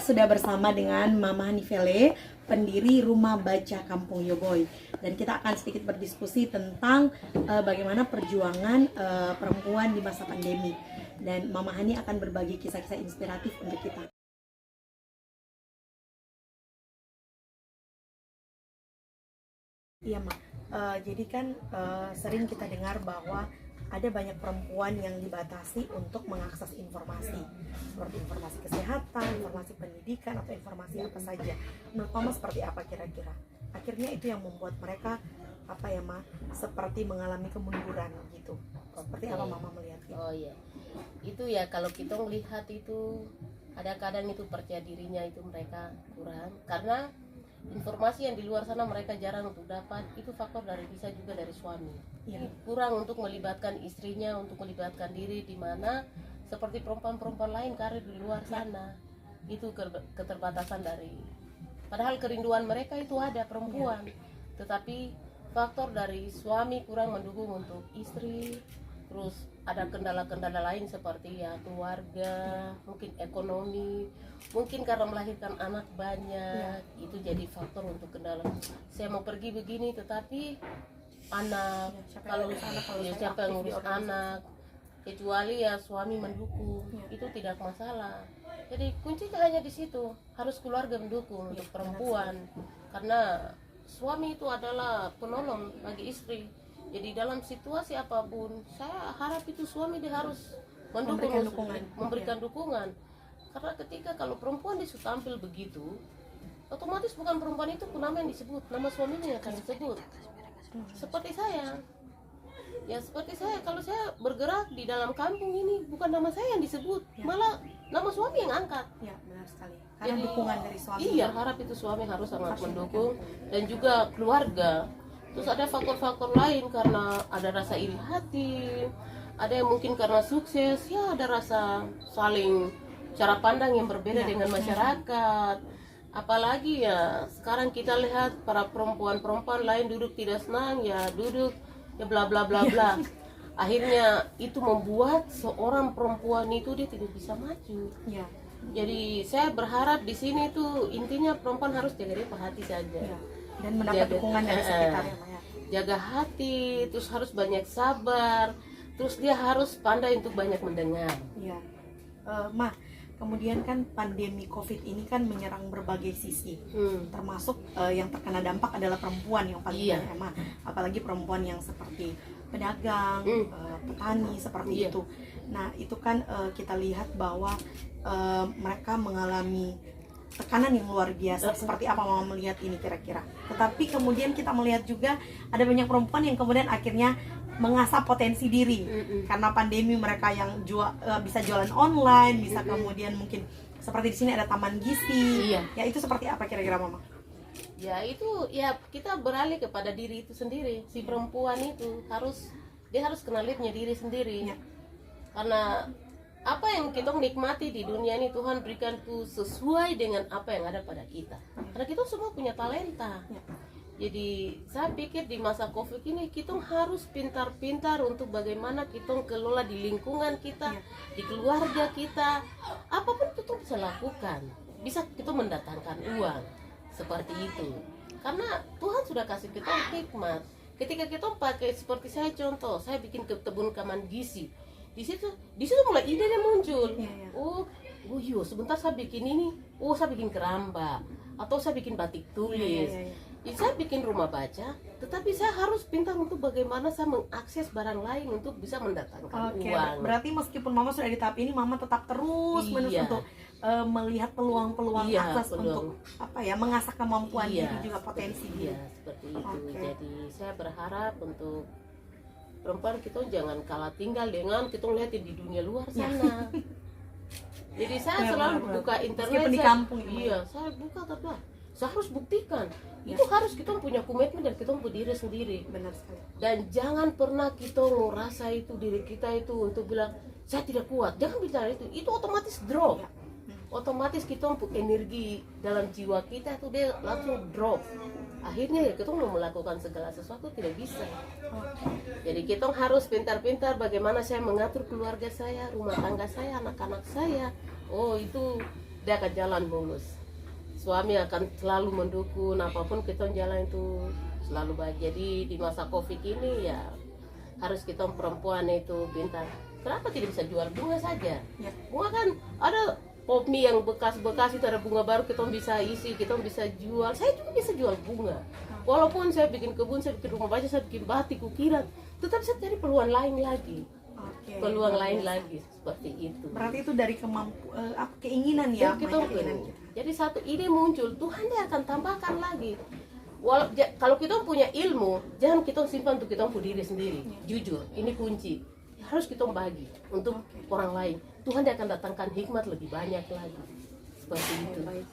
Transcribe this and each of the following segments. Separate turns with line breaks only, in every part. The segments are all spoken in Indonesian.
sudah bersama dengan Mama Hanifele, pendiri Rumah Baca Kampung Yoboy. Dan kita akan sedikit berdiskusi tentang bagaimana perjuangan perempuan di masa pandemi. Dan Mama Hani akan berbagi kisah-kisah inspiratif untuk kita. Iya, Ma. Jadi kan sering kita dengar bahwa ada banyak perempuan yang dibatasi untuk mengakses informasi, seperti informasi kesehatan, informasi pendidikan, atau informasi apa saja. Menurut Mama seperti apa kira-kira? Akhirnya itu yang membuat mereka seperti mengalami kemunduran gitu. Seperti apa Mama melihat itu?
Oh iya, itu ya kalau kita melihat itu ada kadang itu percaya dirinya itu mereka kurang karena informasi yang di luar sana mereka jarang untuk dapat. Itu faktor dari bisa juga dari suami kurang untuk melibatkan istrinya, untuk melibatkan diri di mana seperti perempuan-perempuan lain karir di luar sana. Itu keterbatasan dari padahal kerinduan mereka itu ada perempuan, tetapi faktor dari suami kurang mendukung untuk istri. Terus ada kendala-kendala lain seperti ya keluarga, mungkin ekonomi, mungkin karena melahirkan anak banyak, itu jadi faktor untuk kendala. Saya mau pergi begini tetapi anak, siapa yang ngurus anak, kecuali ya suami mendukung, itu tidak masalah. Jadi kuncinya hanya di situ, harus keluarga mendukung untuk perempuan, karena suami itu adalah penolong bagi istri. Jadi dalam situasi apapun, saya harap itu suami dia harus memberikan dukungan. Karena ketika kalau perempuan disuruh tampil begitu, otomatis bukan perempuan itu pun nama yang disebut, nama suaminya yang akan disebut. Seperti saya, kalau saya bergerak di dalam kampung ini, bukan nama saya yang disebut, malah nama suami yang angkat.
Ya, benar sekali. Karena dukungan dari suami.
Iya, harap itu suami harus sangat mendukung, dan juga keluarga. Terus ada faktor-faktor lain karena ada rasa iri hati, ada yang mungkin karena sukses, ya ada rasa saling cara pandang yang berbeda dengan masyarakat. Apalagi ya sekarang kita lihat para perempuan-perempuan lain duduk tidak senang, ya duduk ya bla bla bla bla. Akhirnya itu membuat seorang perempuan itu dia tidak bisa maju.
Ya.
Jadi saya berharap di sini tuh intinya perempuan harus jaga hati saja.
Ya. Dan mendapat dukungan dari sekitarnya, ya.
Jaga hati, terus harus banyak sabar, terus dia harus pandai untuk banyak mendengar.
Iya, Ma. Kemudian kan pandemi COVID ini kan menyerang berbagai sisi, termasuk yang terkena dampak adalah perempuan yang paling banyak, Ma. Apalagi perempuan yang seperti pedagang, petani seperti itu. Nah itu kan kita lihat bahwa mereka mengalami tekanan yang luar biasa. Seperti apa Mama melihat ini kira-kira? Tetapi kemudian kita melihat juga ada banyak perempuan yang kemudian akhirnya mengasah potensi diri karena pandemi. Mereka yang bisa jualan online, bisa kemudian mungkin seperti di sini ada taman gizi. Ya itu seperti apa kira-kira Mama?
Ya itu ya kita beralih kepada diri itu sendiri. Si perempuan itu harus kenalnya diri sendiri. Karena apa yang kita nikmati di dunia ini Tuhan berikan tuh sesuai dengan apa yang ada pada kita. Karena kita semua punya talenta. Jadi saya pikir di masa COVID ini kita harus pintar-pintar untuk bagaimana kita kelola di lingkungan kita, di keluarga kita. Apapun itu bisa lakukan. Bisa kita mendatangkan uang seperti itu. Karena Tuhan sudah kasih kita hikmat. Ketika kita pakai seperti saya contoh, saya bikin kebun taman gizi. Di situ mulai idenya muncul. Oh iya, sebentar saya bikin ini. Oh, saya bikin keramba atau saya bikin batik tulis. Saya bikin rumah baca, tetapi saya harus pintar untuk bagaimana saya mengakses barang lain untuk bisa mendatangkan uang.
Berarti meskipun Mama sudah di tahap ini, Mama tetap terus menerus untuk melihat peluang-peluang akses untuk mengasah kemampuan diri juga potensi diri.
Seperti itu. Jadi saya berharap untuk perempuan kita jangan kalah tinggal dengan kita lihatin di dunia luar sana. Jadi saya selalu buka internet.
Di kampung,
saya buka tapi saya harus buktikan. Itu harus kita punya komitmen dan kita punya diri sendiri.
Benar sekali.
Dan jangan pernah kita ngerasa itu diri kita itu untuk bilang saya tidak kuat. Jangan bicara itu. Itu otomatis drop. Otomatis kita energi dalam jiwa kita itu dia langsung drop. Akhirnya kita mau melakukan segala sesuatu tidak bisa. Jadi kita harus pintar-pintar bagaimana saya mengatur keluarga saya, rumah tangga saya, anak-anak saya. Oh itu dia akan jalan mulus. Suami akan selalu mendukung apapun kita jalan itu selalu baik. Jadi di masa Covid ini ya harus kita perempuan itu pintar. Kenapa tidak bisa jual bunga saja?
Ya.
Bunga kan ada pop mie yang bekas-bekas itu ada bunga baru kita bisa isi, kita bisa jual. Saya juga bisa jual bunga. Walaupun saya bikin kebun, saya bikin rumah baca, saya bikin batik, ukiran, tetap saya cari peluang lain lagi.
Oke.
Peluang lain lagi seperti itu.
Berarti itu dari keinginan ya,
Kita
keinginan kita.
jadi satu ide muncul, Tuhan dia akan tambahkan lagi. Kalau kita punya ilmu, jangan kita simpan untuk kita punya diri sendiri. Jujur, ini kunci. Harus kita bagi untuk orang lain. Tuhan dia akan datangkan hikmat lebih banyak lagi. Seperti itu.
Baik.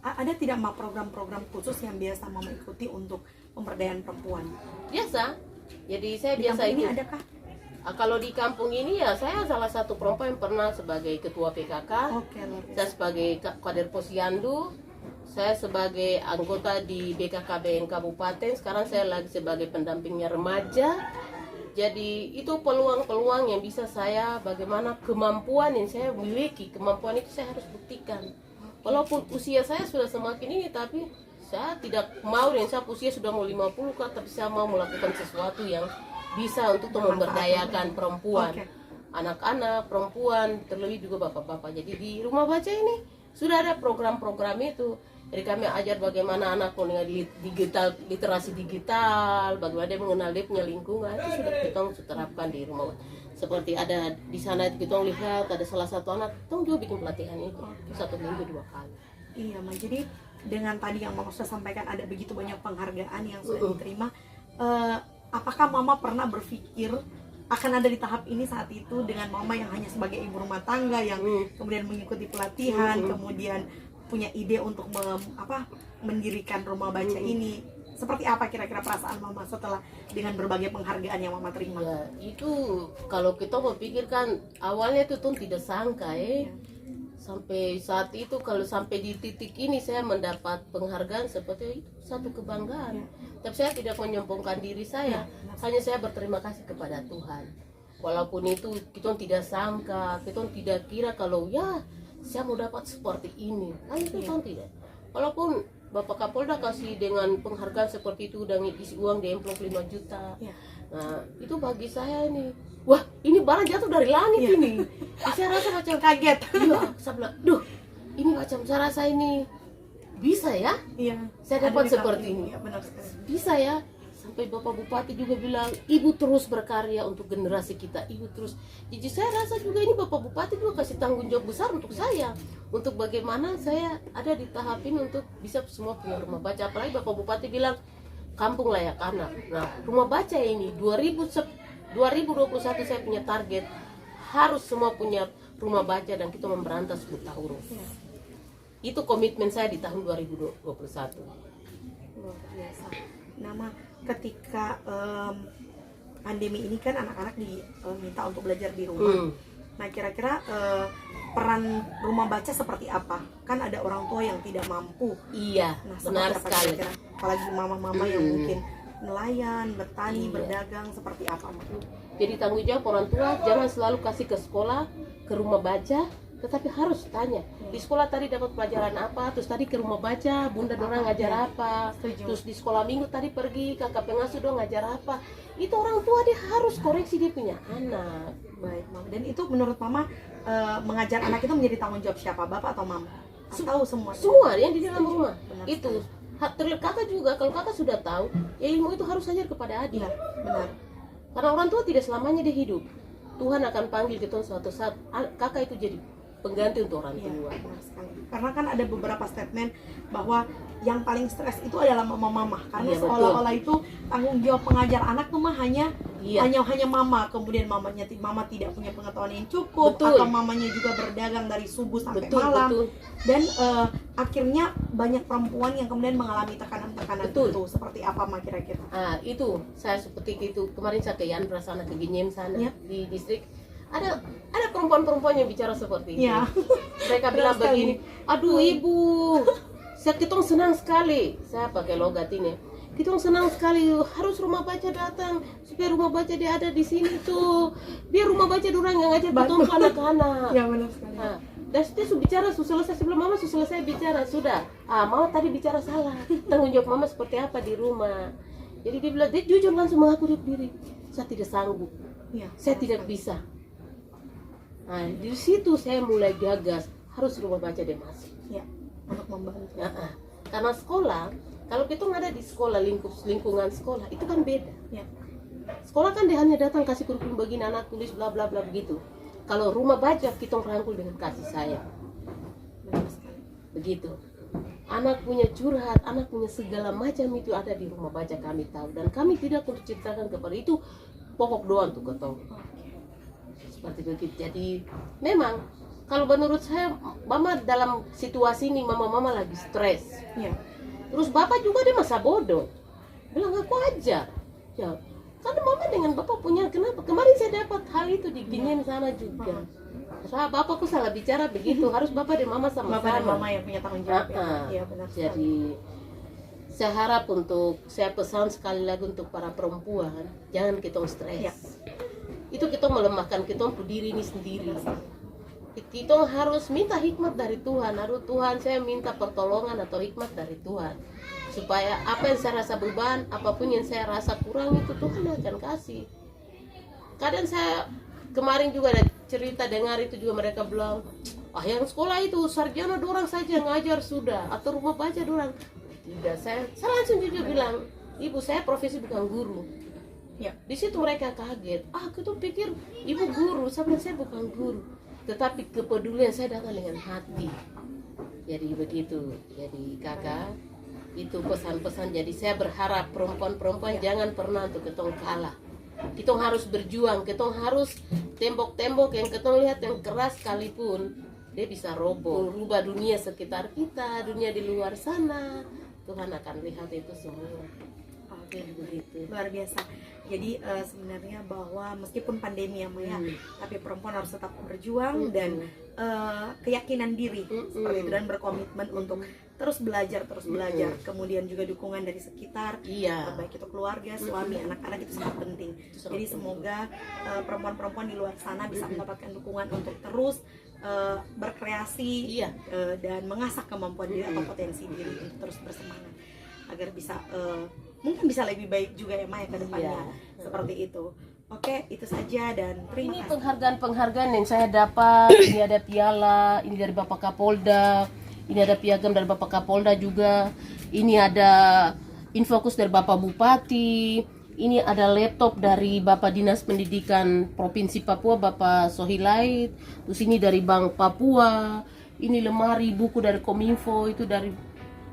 Ada tidak program-program khusus yang biasa Mama ikuti untuk pemberdayaan perempuan?
Biasa. Jadi saya
Di
biasa
kampung ini
ikut.
adakah?
Kalau di kampung ini ya saya salah satu perempuan yang pernah sebagai ketua PKK.
Oke, luar biasa.
Saya sebagai kader posyandu. Saya sebagai anggota di BKKBN Kabupaten. Sekarang saya lagi sebagai pendampingnya remaja. Jadi itu peluang-peluang yang bisa saya, bagaimana kemampuan yang saya miliki, kemampuan itu saya harus buktikan. Walaupun usia saya sudah semakin ini, tapi saya tidak mau, dan saya usia sudah mau 50 kan, tapi saya mau melakukan sesuatu yang bisa untuk memberdayakan perempuan, anak-anak, perempuan, terlebih juga bapak-bapak. Jadi di rumah baca ini sudah ada program-program itu. Jadi kami ajar bagaimana anak dengan digital, literasi digital, bagaimana dia mengenal dia punya lingkungan, itu sudah kita terapkan di rumah. Seperti ada di sana kita lihat ada salah satu anak, kita juga bikin pelatihan itu 1 minggu 2 kali.
Iya, Ma. Jadi dengan tadi yang Mama sudah sampaikan ada begitu banyak penghargaan yang sudah diterima. Apakah Mama pernah berpikir akan ada di tahap ini saat itu dengan Mama yang hanya sebagai ibu rumah tangga yang kemudian mengikuti pelatihan, kemudian punya ide untuk mendirikan rumah baca ini? Seperti apa kira-kira perasaan Mama setelah dengan berbagai penghargaan yang Mama terima?
Ya, itu kalau kita memikirkan awalnya itu tuh tidak sangka sampai saat itu, kalau sampai di titik ini saya mendapat penghargaan seperti itu, satu kebanggaan. Tapi saya tidak menyombongkan diri saya, hanya saya berterima kasih kepada Tuhan. Walaupun itu kita tidak sangka, kita tidak kira kalau ya saya mau dapat seperti ini, kan itu kan tidak. Walaupun Bapak Kapolda kasih dengan penghargaan seperti itu dan isi uang di amplop 5 juta. Nah, itu bagi saya ini, wah ini barang jatuh dari langit ini. Saya rasa macam
Kaget.
Iya, saya bilang, duh ini macam saya rasa ini bisa ya?
Iya.
Saya dapat seperti ini.
Iya, benar sekali.
Bisa ya? Sampai Bapak Bupati juga bilang, ibu terus berkarya untuk generasi kita, ibu terus. Jadi saya rasa juga ini Bapak Bupati juga kasih tanggung jawab besar untuk saya, untuk bagaimana saya ada di tahap ini untuk bisa semua punya rumah baca. Apalagi Bapak Bupati bilang kampung layak anak. Nah, rumah baca ini 2021 saya punya target harus semua punya rumah baca dan kita memberantas buta huruf. Itu komitmen saya di tahun 2021.
Luar biasa. Nama ketika pandemi ini kan anak-anak diminta untuk belajar di rumah. Nah, kira-kira peran rumah baca seperti apa? Kan ada orang tua yang tidak mampu.
Iya,
Nah,
benar
seperti apa
sekali.
kira-kira? Apalagi mama-mama yang mungkin nelayan, bertani, berdagang, seperti apa, Ma?
Jadi tanggung jawab orang tua jangan selalu kasih ke sekolah, ke rumah baca, tetapi harus tanya di sekolah tadi dapat pelajaran apa, terus tadi ke rumah baca bunda dorang ngajar apa, terus di sekolah minggu tadi pergi kakak pengasuh dong ngajar apa. Itu orang tua dia harus koreksi dia punya anak.
Baik, Mama. Dan itu menurut Mama mengajar anak itu menjadi tanggung jawab siapa, Bapak atau Mama? Atau semua?
Semua yang di dalam rumah.
Benar
Itu kakak juga, kalau kakak sudah tahu ya ilmu itu harus ajar kepada adik.
Benar.
Karena orang tua tidak selamanya dia hidup. Tuhan akan panggil kita suatu saat kakak itu jadi pengganti untuk orang tua.
Benar sekali. Karena kan ada beberapa statement bahwa yang paling stres itu adalah mama-mama, karena seolah-olah itu tanggung jawab pengajar anak tuh mah hanya mama, kemudian mama tidak punya pengetahuan yang cukup, atau mamanya juga berdagang dari subuh sampai malam. Dan akhirnya banyak perempuan yang kemudian mengalami tekanan-tekanan itu. Seperti apa, Ma, kira-kira?
Itu saya seperti itu kemarin saya ke Yanbra sana, ke Ginyem sana di distrik. Ada perempuan-perempuan yang bicara seperti itu. Mereka bilang begini, aduh ibu, kita senang sekali, saya pakai logat ini, kita senang sekali, harus rumah baca datang supaya rumah baca dia ada di sini tuh, biar rumah baca dorang yang ngajar betul anak-anak.
Ya, benar sekali.
Nah, Dan dia sudah bicara, sudah selesai sebelum mama sudah selesai bicara, sudah. Mama tadi bicara salah. Tanggung jawab mama seperti apa di rumah. Jadi dia bilang, dia jujur langsung mengaku diri, saya tidak sanggup, saya tidak bisa. Nah, di situ saya mulai gagas, harus rumah baca dia masuk.
Ya, untuk membantu.
Karena sekolah, kalau kita ada di sekolah, lingkungan sekolah, itu kan beda.
Ya.
Sekolah kan dia hanya datang kasih kurikulum begini, anak tulis bla bla bla begitu. Kalau rumah baca kita rangkul dengan kasih sayang. Begitu. Anak punya curhat, anak punya segala macam itu ada di rumah baca, kami tahu, dan kami tidak perlu ceritakan kepada itu, pokok doang tuh ketong. Seperti begitu. Jadi memang kalau menurut saya mama dalam situasi ini mama lagi stres.
Ya.
Terus bapak juga dia masa bodoh. Bilang aku aja. Ya, karena mama dengan bapak punya, kenapa? Kemarin saya dapat hal itu di Ginen sana juga. Soalnya bapakku salah bicara begitu, harus bapak dan mama sama-sama.
Bapak dan mama yang punya tanggung jawab. Iya, benar.
Jadi saya harap saya pesan sekali lagi untuk para perempuan, jangan kita stres.
Ya.
Itu kita melemahkan kita diri ini sendiri. Kita harus minta hikmat dari Tuhan. Aduh Tuhan, saya minta pertolongan atau hikmat dari Tuhan, supaya apa yang saya rasa beban, apapun yang saya rasa kurang, itu Tuhan akan kasih. Kadang saya kemarin juga ada cerita dengar itu juga, mereka bilang, yang sekolah itu sarjana dorang saja ngajar sudah, atau rumah baca dorang. Tidak, saya langsung jujur bilang, ibu saya profesi bukan guru. Ya, di situ mereka kaget. Kita pikir ibu guru, sebenarnya saya bukan guru, tetapi kepedulian saya datang dengan hati. Jadi begitu. Jadi kakak, itu pesan-pesan. Jadi saya berharap perempuan-perempuan jangan pernah untuk ketong kalah. Kita harus berjuang, kita harus tembok-tembok yang kita lihat yang keras sekalipun dia bisa roboh, rubah dunia sekitar kita, dunia di luar sana. Tuhan akan lihat itu semua.
Oke, begitu. Luar biasa. Jadi sebenarnya bahwa meskipun pandemi ya Maya, tapi perempuan harus tetap berjuang dan keyakinan diri seperti itu, dan berkomitmen untuk terus belajar. Kemudian juga dukungan dari sekitar, baik itu keluarga, suami, anak-anak, itu sangat penting. Jadi semoga perempuan-perempuan di luar sana bisa mendapatkan dukungan untuk terus berkreasi dan mengasah kemampuan diri atau potensi diri untuk terus bersemangat agar bisa mungkin bisa lebih baik juga ya Maya ke depannya. Seperti itu. Oke, itu saja dan terima kasih.
Penghargaan yang saya dapat. Ini ada piala, ini dari Bapak Kapolda, ini ada piagam dari Bapak Kapolda juga, ini ada infokus dari Bapak Bupati, ini ada laptop dari Bapak Dinas Pendidikan Provinsi Papua, Bapak Sohilait, terus ini dari Bank Papua, ini lemari buku dari Kominfo, itu dari,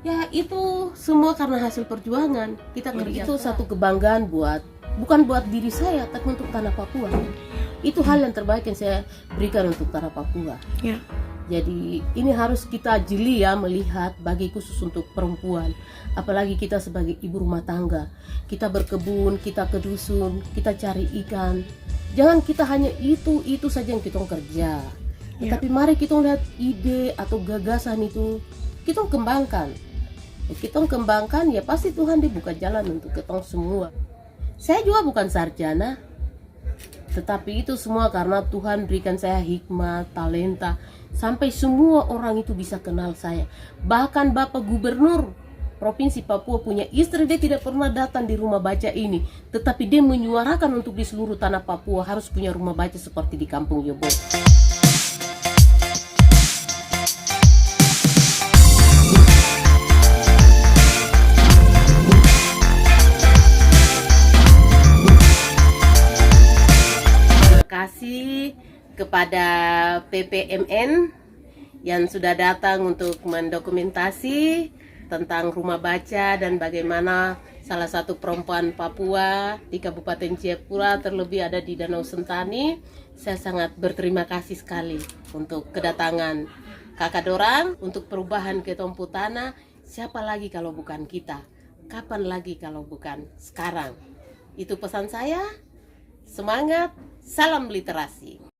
ya itu semua karena hasil perjuangan kita kerja. Itu satu kebanggaan bukan buat diri saya, tapi untuk tanah Papua. Itu hal yang terbaik yang saya berikan untuk tanah Papua.
Ya.
Jadi ini harus kita jeli ya melihat, bagi khusus untuk perempuan, apalagi kita sebagai ibu rumah tangga, kita berkebun, kita ke dusun, kita cari ikan. Jangan kita hanya itu saja yang kita kerja. Tapi mari kita lihat ide atau gagasan itu kita kembangkan. Kita kembangkan, ya pasti Tuhan dibuka jalan untuk kita semua. Saya juga bukan sarjana, tetapi itu semua karena Tuhan berikan saya hikmat, talenta, sampai semua orang itu bisa kenal saya. Bahkan Bapak Gubernur Provinsi Papua punya istri, dia tidak pernah datang di rumah baca ini, tetapi dia menyuarakan untuk di seluruh tanah Papua harus punya rumah baca seperti di Kampung Yobo. Kasih kepada PPMN yang sudah datang untuk mendokumentasi tentang rumah baca dan bagaimana salah satu perempuan Papua di Kabupaten Jayapura, terlebih ada di Danau Sentani. Saya sangat berterima kasih sekali untuk kedatangan kakak dorang untuk perubahan ketompu tanah. Siapa lagi kalau bukan kita? Kapan lagi kalau bukan sekarang? Itu pesan saya. Semangat, salam literasi.